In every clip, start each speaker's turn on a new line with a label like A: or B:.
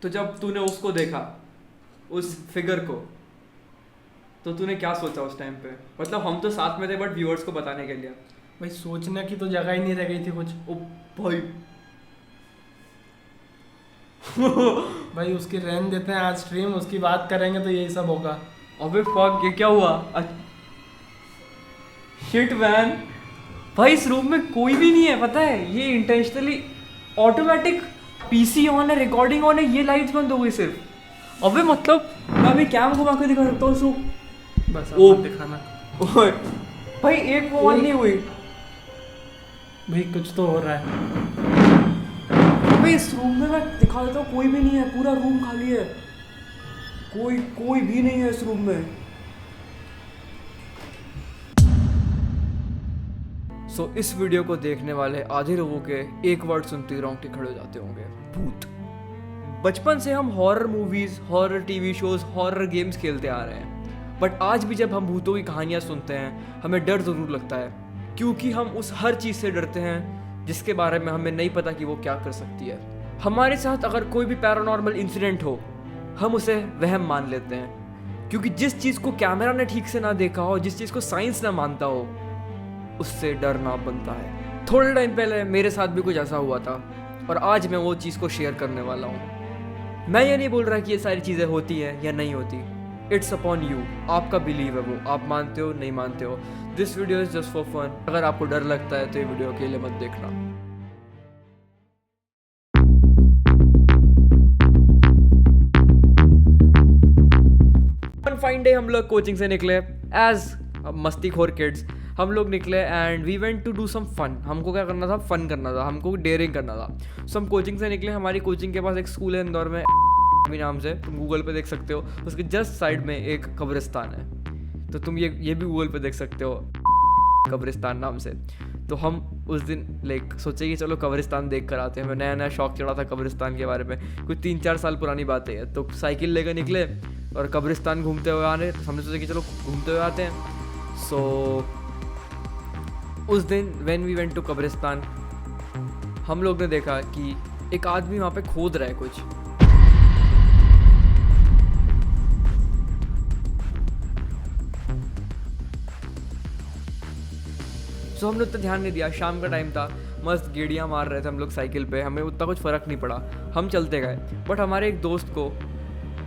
A: तो जब तूने उसको देखा, उस फिगर को, तो तूने क्या सोचा उस टाइम पे? मतलब हम तो साथ में थे बट व्यूअर्स को बताने के लिए।
B: भाई सोचने की तो जगह ही नहीं रह गई थी कुछ।
A: ओ भाई
B: भाई उसकी रहने देते हैं, आज स्ट्रीम उसकी बात करेंगे तो यही सब होगा।
A: अबे फक, ये क्या हुआ? शिट मैन, भाई इस रूम में कोई भी नहीं है, पता है? ये इंटेंशनली ऑटोमेटिक पीसी ऑन है, रिकॉर्डिंग ऑन है, ये लाइट्स बंद हो गई सिर्फ। अबे मतलब मैं अभी कैम घुमा के दिखा सकता हूँ उसको।
B: बस
A: ओ।
B: अब मत दिखाना।
A: ओए भाई, एक वो बात नहीं हुई।
B: भाई कुछ तो हो रहा है।
A: अबे इस रूम में मैं दिखा देता हूँ, कोई भी नहीं है, पूरा रूम खाली है, कोई भी नहीं है इस रूम में। सो इस वीडियो को देखने वाले आधे लोगों के एक वर्ड सुनते ही रोंगटे खड़े हो जाते होंगे, भूत। बचपन से हम horror movies, horror TV shows, horror games खेलते आ रहे हैं, बट आज भी जब हम भूतों की कहानियां सुनते हैं हमें डर जरूर लगता है, क्योंकि हम उस हर चीज से डरते हैं जिसके बारे में हमें नहीं पता कि वो क्या कर सकती है। हमारे साथ अगर कोई भी पैरानॉर्मल इंसिडेंट हो, हम उसे वहम मान लेते हैं, क्योंकि जिस चीज को कैमरा ने ठीक से ना देखा हो, जिस चीज को साइंस ना मानता हो, उससे डरना बनता है। थोड़े टाइम पहले मेरे साथ भी कुछ ऐसा हुआ था और आज मैं वो चीज़ को शेयर करने वाला हूँ। मैं ये नहीं बोल रहा कि ये सारी चीज़ें होती हैं या नहीं होती, इट्स अपॉन यू, आपका बिलीव है वो, आप मानते हो नहीं मानते हो। This video is just for fun. अगर आपको डर लगता है तो ये वीडियो अकेले मत देखना। वन फाइन डे हम लोग कोचिंग से निकले एज मस्तीखोर किड्स। हम लोग निकले and we went to do some fun. हमको क्या करना था? फन करना था, हमको डेयरिंग करना था। सो हम कोचिंग से निकले। हमारी कोचिंग के पास एक स्कूल है इंदौर में, भी नाम से, तुम गूगल पे देख सकते हो। उसके जस्ट साइड में एक कब्रिस्तान है, तो तुम ये भी गूगल पे देख सकते हो कब्रिस्तान नाम से। तो हम उस दिन सोचे कि चलो कब्रिस्तान देख कर आते हैं। हमें नया नया शौक चढ़ा था कब्रिस्तान के बारे में, कुछ 3-4 साल पुरानी बातें हैं। तो साइकिल लेकर निकले और कब्रिस्तान घूमते हुए आने, हमने सोचा कि चलो घूमते हुए आते हैं। सो उस दिन व्हेन वी वेंट टू कब्रिस्तान, हम लोग ने देखा कि एक आदमी वहाँ पे खोद रहा है कुछ। सो हमने उतना ध्यान नहीं दिया। शाम का टाइम था, मस्त गेड़ियाँ मार रहे थे हम लोग साइकिल पे, हमें उतना कुछ फ़र्क नहीं पड़ा, हम चलते गए। बट हमारे एक दोस्त को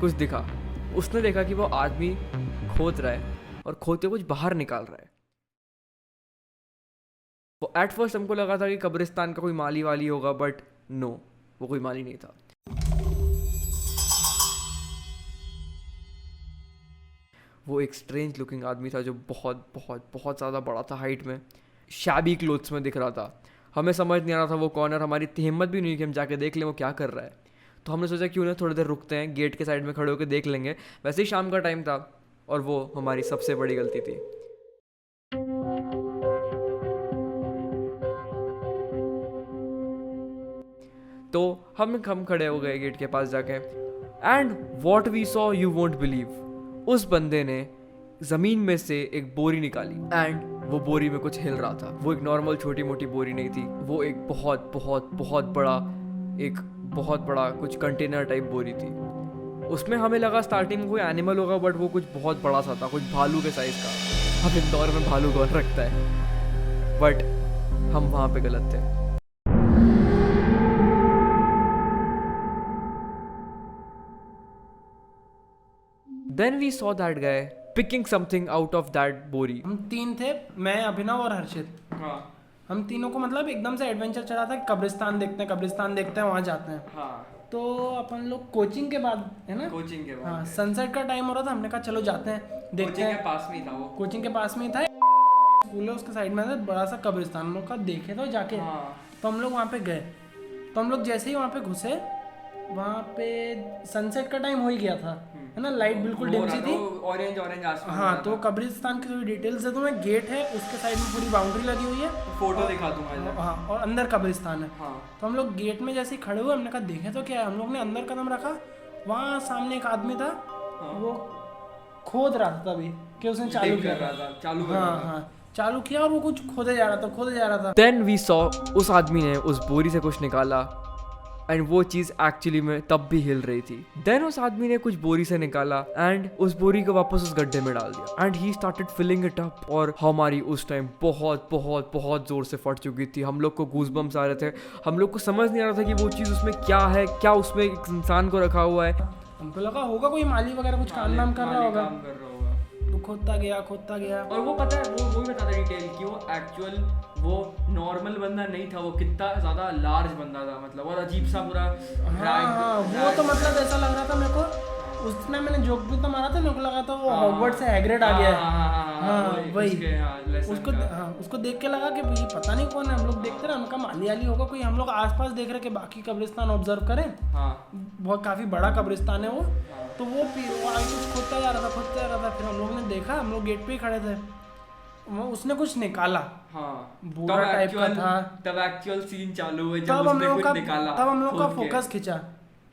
A: कुछ दिखा। उसने देखा कि वो आदमी खोद रहा है और खोदते कुछ बाहर निकाल रहा है। वो एट फर्स्ट हमको लगा था कि कब्रिस्तान का कोई माली वाली होगा, बट नो, वो कोई माली नहीं था। वो एक स्ट्रेंज लुकिंग आदमी था जो बहुत बहुत बहुत ज़्यादा बड़ा था हाइट में, शैबी क्लोथ्स में दिख रहा था। हमें समझ नहीं आ रहा था वो कौन है, और हमारी इतनी हिम्मत भी नहीं कि हम जाके देख लें वो क्या कर रहा है। तो हमने सोचा क्यों ना थोड़ी देर रुकते हैं, गेट के साइड में खड़े होकर देख लेंगे। वैसे ही शाम का टाइम था और वो हमारी सबसे बड़ी गलती थी। तो हम खड़े हो गए गेट के पास जाके, and what we saw you won't believe. उस बंदे ने जमीन में से एक बोरी निकाली एंड वो बोरी में कुछ हिल रहा था। वो एक नॉर्मल छोटी मोटी बोरी नहीं थी, वो एक बहुत बहुत बहुत बड़ा, एक बहुत बड़ा कुछ कंटेनर टाइप बोरी थी। उसमें हमें लगा स्टार्टिंग में कोई एनिमल होगा, बट वो कुछ बहुत बड़ा सा था, कुछ भालू के साइज का। अब इंदौर में भालू कौन रखता है, बट हम वहाँ पे गलत थे। Then we saw that guy picking something out of that बोरी।
B: हम 3 थे, मैं, अभिनव और हर्षित।
A: हाँ
B: हम तीनों को मतलब एकदम से एडवेंचर चढ़ा था, कब्रिस्तान देखते हैं, कब्रिस्तान देखते हैं, वहाँ जाते हैं।
A: हाँ,
B: तो अपन लोग कोचिंग के बाद, है ना,
A: कोचिंग के बाद।
B: हाँ, सनसेट का टाइम हो रहा था। हमने कहा चलो जाते हैं, देखते
A: कोचिंग के
B: हैं।
A: पास में ही था वो।
B: कोचिंग के पास में ही था, स्कूल है उसके साइड में था बड़ा सा कब्रिस्तान। हम लोग का देखे तो जाके।
A: हाँ।
B: तो हम लोग वहाँ पे गए। तो हम लोग जैसे ही वहाँ पे घुसे, वहाँ पे सनसेट का टाइम हो ही गया था, है ना, लाइट बिल्कुल डिम सी थी,
A: ऑरेंज ऑरेंज आसमान।
B: हाँ। तो कब्रिस्तान की थोड़ी डिटेल्स है, तो मैं, गेट है उसके साइड में पूरी बाउंड्री लगी हुई है,
A: फोटो दिखा दूंगा।
B: हाँ, और अंदर कब्रिस्तान है।
A: हाँ।
B: तो हम लोग गेट में जैसे ही खड़े हुए, हमने कहा देखे तो क्या है। हम लोग ने अंदर कदम रखा, वहाँ सामने एक आदमी था, वो खोद रहा था तभी कि उसने चालू किया था,
A: चालू कर
B: हाँ हाँ, चालू किया और वो कुछ खोदे जा रहा था।
A: देन वी सॉ, उस आदमी ने उस बोरी से कुछ निकाला एंड वो चीज एक्चुअली में तब भी हिल रही थी। देन उस आदमी ने कुछ बोरी से निकाला एंड उस बोरी को वापस उस गड्ढे में डाल दिया and he started filling it up. और हमारी उस टाइम बहुत बहुत बहुत जोर से फट चुकी थी, हम लोग को गूज़बम्स आ रहे थे, हम लोग को समझ नहीं आ रहा था कि वो चीज़ उसमें क्या है, क्या उसमें एक इंसान को रखा हुआ है।
B: हमको लगा होगा कोई माली वगैरह कुछ काम नाम कर रहा होगा, तो खोदता गया।
A: और वो पता है वो भी बता था डिटेल कि वो एक्चुअल वो नॉर्मल बंदा नहीं था, वो कितना ज़्यादा लार्ज बंदा था, मतलब और अजीब सा पूरा।
B: हाँ वो तो मतलब ऐसा लग रहा था मेरे को, उसने मैंने जोक भी तो मारा था, मेरे को लगा था वो हॉगवर्ड से हैग्रिड आ गया है। हाँ वही उसको देख के लगा कि ये पता नहीं कौन है। हम लोग देखते रहे, उनका माली होगा कोई, हम लोग आसपास देख रहे कि बाकी कब्रिस्तान ऑब्जर्व करें। बहुत काफ़ी बड़ा कब्रिस्तान है वो। तो वो आगे कुछ खोदता जा रहा था। फिर हम लोग ने देखा, हम लोग गेट पे ही खड़े थे, उसने कुछ निकाला। बोरा टाइप का था।
A: तब एक्चुअल सीन चालू हुआ,
B: तब हम लोग का फोकस खिंचा।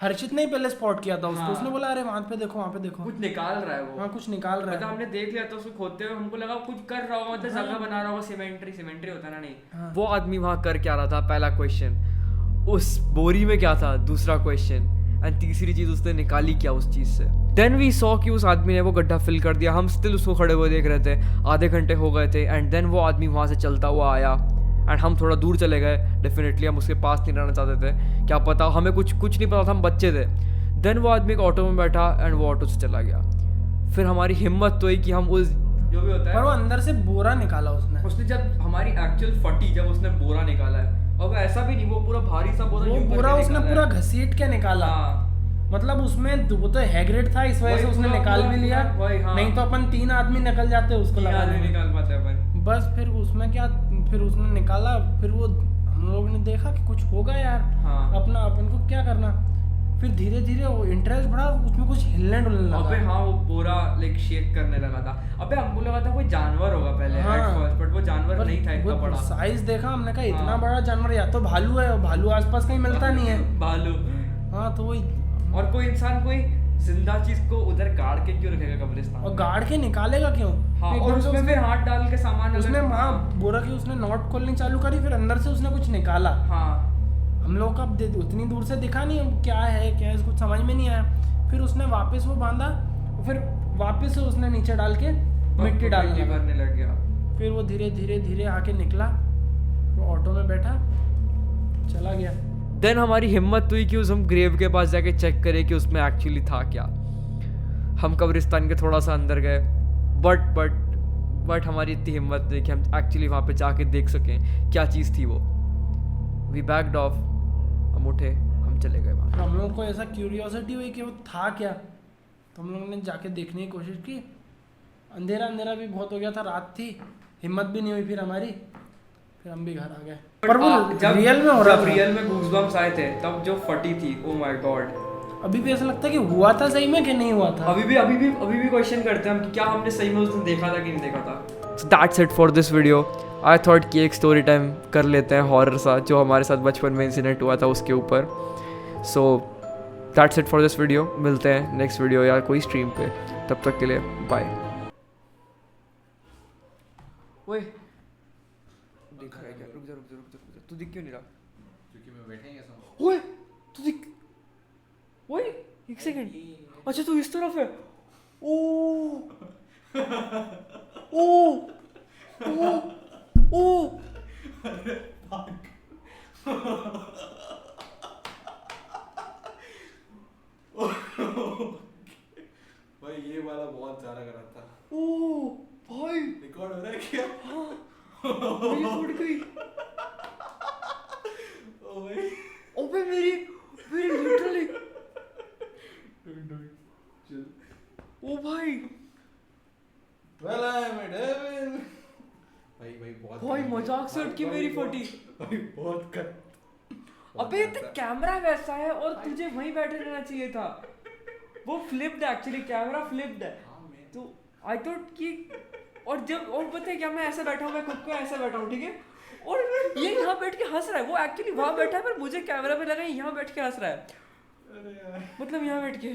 B: हर्षित ने पहले स्पॉट किया था उसको। उसने बोला अरे वहाँ पे देखो
A: कुछ निकाल रहा है वो।
B: हाँ कुछ निकाल रहा है।
A: मतलब हमने देख लिया था उसको खोदते हुए, हमको लगा कुछ कर रहा होगा, मतलब जगह बना रहा होगा, सीमेंट्री होता ना, नहीं। वो आदमी वहाँ कर क्या रहा था, पहला क्वेश्चन। उस बोरी में क्या था, दूसरा क्वेश्चन। एंड तीसरी चीज उसने निकाली क्या उस चीज से। देन वी सॉ कि उस आदमी ने वो गड्ढा फिल कर दिया। हम स्टिल उसको खड़े हुए देख रहे थे, आधे घंटे हो गए थे। एंड देन वो आदमी वहाँ से चलता हुआ आया एंड हम थोड़ा दूर चले गए। डेफिनेटली हम उसके पास नहीं रहना चाहते थे, क्या पता, हमें कुछ नहीं पता था, हम बच्चे थे। देन वो आदमी एक ऑटो में बैठा एंड वो ऑटो से चला गया। फिर हमारी हिम्मत तो हुई कि हम उस जो भी होता है,
B: पर वो अंदर से बोरा निकाला उसने
A: जब हमारी एक्चुअल फटी, जब उसने बोरा निकाला है, और वो ऐसा भी नहीं, वो पूरा भारी सा
B: बोरा उसने पूरा घसीट के निकाला। मतलब उसमें वो तो हैग्रिड था, इस वजह से उसने निकाल भी लिया। नहीं तो अपन 3 आदमी निकल जाते उसको लगा,
A: निकाल पाते अपन।
B: बस फिर उसमें क्या, फिर उसने निकाला। फिर वो हम लोगों ने देखा कि कुछ होगा यार। अपना अपन को क्या करना। फिर धीरे धीरे वो इंटरेस्ट बढ़ा, उसमें कुछ हिलने डुलने लगा।
A: अबे हाँ, वो पूरा लाइक शेक करने लगा था। अबे हमको लगा था कोई जानवर होगा पहले, बट वो जानवर नहीं था इतना बड़ा।
B: साइज देखा हमने कहा इतना बड़ा जानवर या तो भालू है, भालू आसपास कहीं मिलता नहीं है।
A: भालू।
B: हाँ तो वही।
A: और कोई इंसान कोई जिंदा चीज को उधर गाड़ के क्यों रखेगा कब्रिस्तान,
B: और गाड़ के निकालेगा क्यों?
A: और उसमें फिर हाथ डाल के सामान
B: उसने बोरा की उसने नॉट खोलनी चालू करी, फिर अंदर से उसने कुछ निकाला। हम लोग का उतनी दूर से दिखा नहीं क्या है कुछ समझ में नहीं आया। फिर उसने वापस वो बांधा, फिर वापस से उसने नीचे डाल के मिट्टी
A: भरने लग गया।
B: फिर वो धीरे धीरे आके निकला, वो ऑटो में बैठा, चला गया।
A: देन हमारी हिम्मत हुई कि हम ग्रेव के पास जाके चेक करें कि उसमें एक्चुअली था क्या। हम कब्रिस्तान के थोड़ा सा अंदर गए, बट हमारी इतनी हिम्मत नहीं कि हम एक्चुअली वहाँ पे जाके देख सकें क्या चीज़ थी वो। वी बैक्ड ऑफ, हम उठे, हम चले गए वहाँ।
B: हम लोग को ऐसा क्यूरियोसिटी हुई कि वो था क्या, तो हम लोगों ने जाके देखने की कोशिश की। अंधेरा भी बहुत हो गया था, रात थी, हिम्मत भी नहीं हुई फिर हमारी। फिर हम भी घर आ गए। पर वो जब रियल में हो रहा था,
A: रियल में गूज़बम्स आए थे तब जो फटी थी, ओ माय गॉड।
B: अभी भी ऐसा लगता है कि हुआ था सही में कि नहीं हुआ था।
A: अभी भी क्वेश्चन करते हैं हम कि क्या हमने सही में उस दिन देखा था कि नहीं देखा था। So that's it for this video. I thought कि एक स्टोरी टाइम कर लेते हैं हॉरर सा, जो हमारे साथ बचपन में इंसिडेंट हुआ था उसके ऊपर। So that's it for this video. मिलते हैं नेक्स्ट वीडियो या कोई स्ट्रीम पे, तब तक के लिए बाय। ओए दिख रहा है क्या? रुक जा, तू दिख क्यों नहीं रहा?
C: क्योंकि मैं बैठे ही ऐसा।
A: ओए तू दिख, ओए एक सेकंड, अच्छा तू इस तरफ है। ओ
C: भाई ये वाला बहुत ज्यादा गलत था।
A: ओ भाई
C: रिकॉर्ड हो रहा है क्या?
A: हाँ ये फूट गई।
C: ओ भाई,
A: ओबे मेरी लिटरली,
C: चल।
A: ओ भाई
C: Well, I am a devil. भाई बहुत
A: भाई मजाक से उठ के मेरी फटी।
C: भाई बहुत कर।
A: अबे तो कैमरा वैसा है और तुझे वहीं बैठे रहना चाहिए था। वो फ्लिप्ड एक्चुअली, कैमरा फ्लिप्ड है। तो आई थॉट कि और पता है क्या, मैं ऐसे बैठा हूँ, मैं खुद को ऐसे बैठा हूँ, ठीक है, और ये यहाँ बैठ के हंस रहा है। वो एक्चुअली वहाँ बैठा है पर मुझे कैमरा पे लगा यहाँ बैठ के हंस रहा है।
C: अरे यार,
A: मतलब यहाँ बैठ के।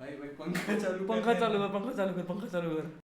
C: भाई पंखा चालू
A: कर।